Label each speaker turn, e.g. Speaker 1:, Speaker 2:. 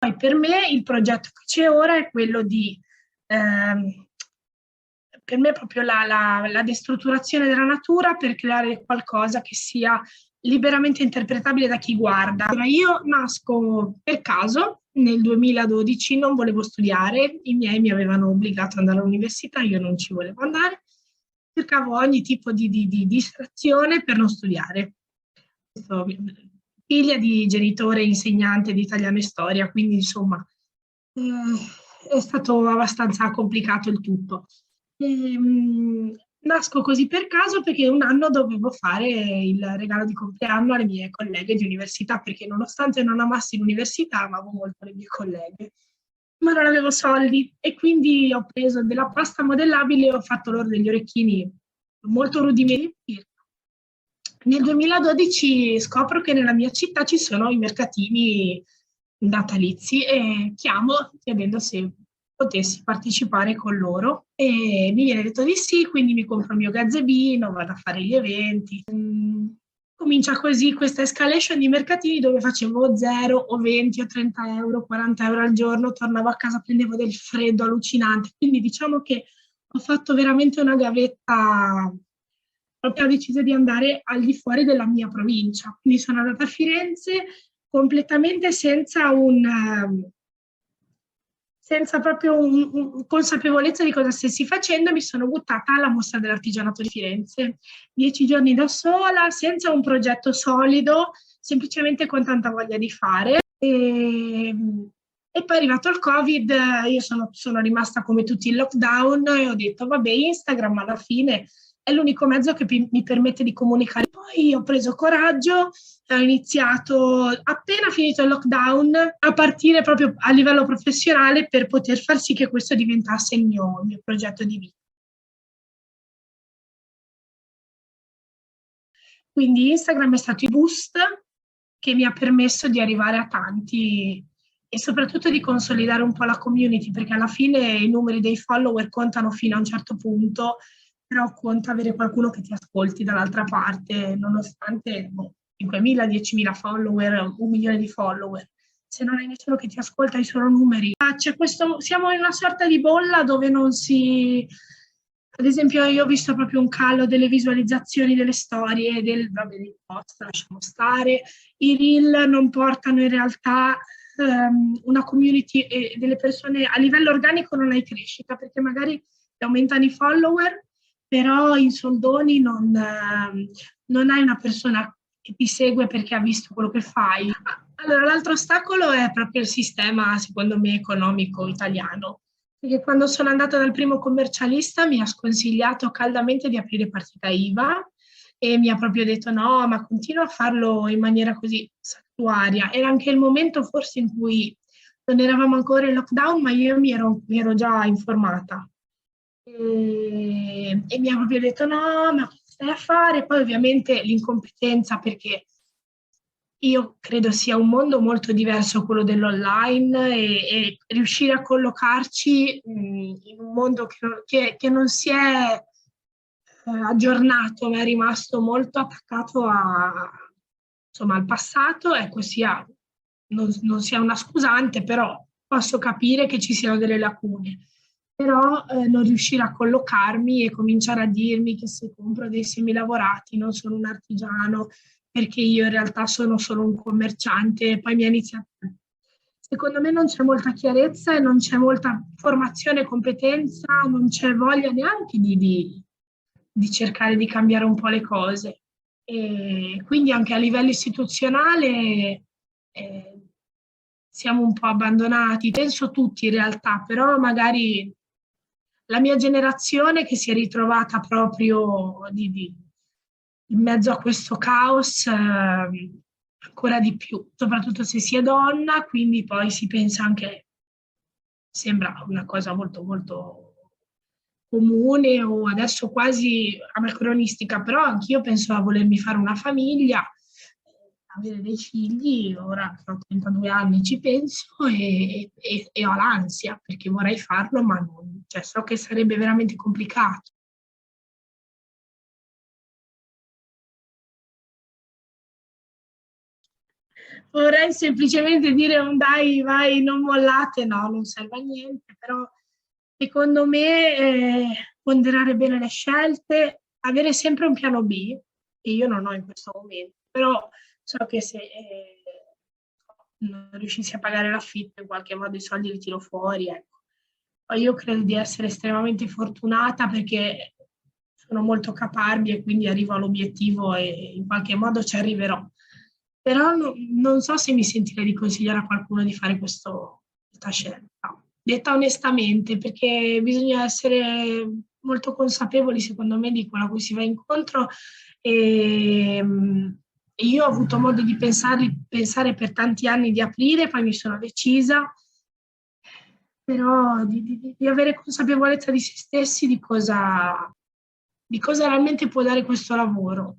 Speaker 1: Poi per me il progetto che c'è ora è quello di, per me è proprio la destrutturazione della natura per creare qualcosa che sia liberamente interpretabile da chi guarda. Io nasco per caso nel 2012, non volevo studiare, i miei mi avevano obbligato ad andare all'università, io non ci volevo andare, cercavo ogni tipo di distrazione per non studiare. Figlia di genitore insegnante di italiano e storia, quindi insomma è stato abbastanza complicato il tutto. Nasco così per caso perché un anno dovevo fare il regalo di compleanno alle mie colleghe di università, perché nonostante non amassi l'università, amavo molto le mie colleghe, ma non avevo soldi e quindi ho preso della pasta modellabile e ho fatto loro degli orecchini molto rudimentali. Nel 2012 scopro che nella mia città ci sono i mercatini natalizi e chiamo chiedendo se potessi partecipare con loro e mi viene detto di sì, quindi mi compro il mio gazebino, vado a fare gli eventi. Comincia così questa escalation di mercatini dove facevo 0 o 20 o 30 euro, 40 euro al giorno, tornavo a casa, prendevo del freddo allucinante. Quindi diciamo che ho fatto veramente una gavetta, proprio ho deciso di andare al di fuori della mia provincia. Quindi sono andata a Firenze completamente senza proprio consapevolezza di cosa stessi facendo, mi sono buttata alla mostra dell'artigianato di Firenze. 10 giorni da sola, senza un progetto solido, semplicemente con tanta voglia di fare. E poi è arrivato il Covid, io sono rimasta come tutti in lockdown e ho detto, vabbè, Instagram alla fine è l'unico mezzo che mi permette di comunicare. Poi ho preso coraggio, ho iniziato appena finito il lockdown a partire proprio a livello professionale per poter far sì che questo diventasse il mio progetto di vita. Quindi Instagram è stato il boost che mi ha permesso di arrivare a tanti e soprattutto di consolidare un po' la community, perché alla fine i numeri dei follower contano fino a un certo punto, però conta avere qualcuno che ti ascolti dall'altra parte, nonostante 5.000, 10.000 follower, 1 milione di follower. Se non hai nessuno che ti ascolta, hai solo numeri. Siamo in una sorta di bolla dove non si... Ad esempio, io ho visto proprio un calo delle visualizzazioni delle storie, dei post, lasciamo stare. I reel non portano in realtà una community e delle persone a livello organico non hai crescita, perché magari aumentano i follower, però in soldoni non hai una persona che ti segue perché ha visto quello che fai. Allora, l'altro ostacolo è proprio il sistema, secondo me, economico italiano, perché quando sono andata dal primo commercialista mi ha sconsigliato caldamente di aprire partita IVA e mi ha proprio detto no, ma continua a farlo in maniera così saltuaria. Era anche il momento forse in cui non eravamo ancora in lockdown, ma io mi ero già informata. E mi ha proprio detto no, ma cosa stai a fare? Poi ovviamente l'incompetenza, perché io credo sia un mondo molto diverso quello dell'online e riuscire a collocarci in un mondo che non si è aggiornato, ma è rimasto molto attaccato insomma, al passato, ecco, non sia una scusante, però posso capire che ci siano delle lacune. Però non riuscire a collocarmi e cominciare a dirmi che se compro dei semilavorati non sono un artigiano, perché io in realtà sono solo un commerciante, e poi mi ha iniziato. Secondo me non c'è molta chiarezza e non c'è molta formazione e competenza, non c'è voglia neanche di cercare di cambiare un po' le cose. E quindi anche a livello istituzionale siamo un po' abbandonati, penso tutti in realtà, però magari la mia generazione che si è ritrovata proprio in mezzo a questo caos ancora di più, soprattutto se si è donna, quindi poi si pensa anche, sembra una cosa molto molto comune o adesso quasi anacronistica, però anch'io penso a volermi fare una famiglia, avere dei figli, ora che ho 32 anni ci penso e ho l'ansia perché vorrei farlo, ma non, cioè, so che sarebbe veramente complicato. vorrei semplicemente dire un dai, vai, non mollate, no, non serve a niente, però secondo me ponderare bene le scelte, avere sempre un piano B, che io non ho in questo momento, però so che se non riuscissi a pagare l'affitto, in qualche modo i soldi li tiro fuori, ecco. Poi io credo di essere estremamente fortunata perché sono molto caparbia e quindi arrivo all'obiettivo e in qualche modo ci arriverò. Però non so se mi sentirei di consigliare a qualcuno di fare questa scelta. Detta onestamente, perché bisogna essere molto consapevoli, secondo me, di quello a cui si va incontro e io ho avuto modo di pensare per tanti anni di aprire, poi mi sono decisa, però di avere consapevolezza di se stessi, di cosa realmente può dare questo lavoro.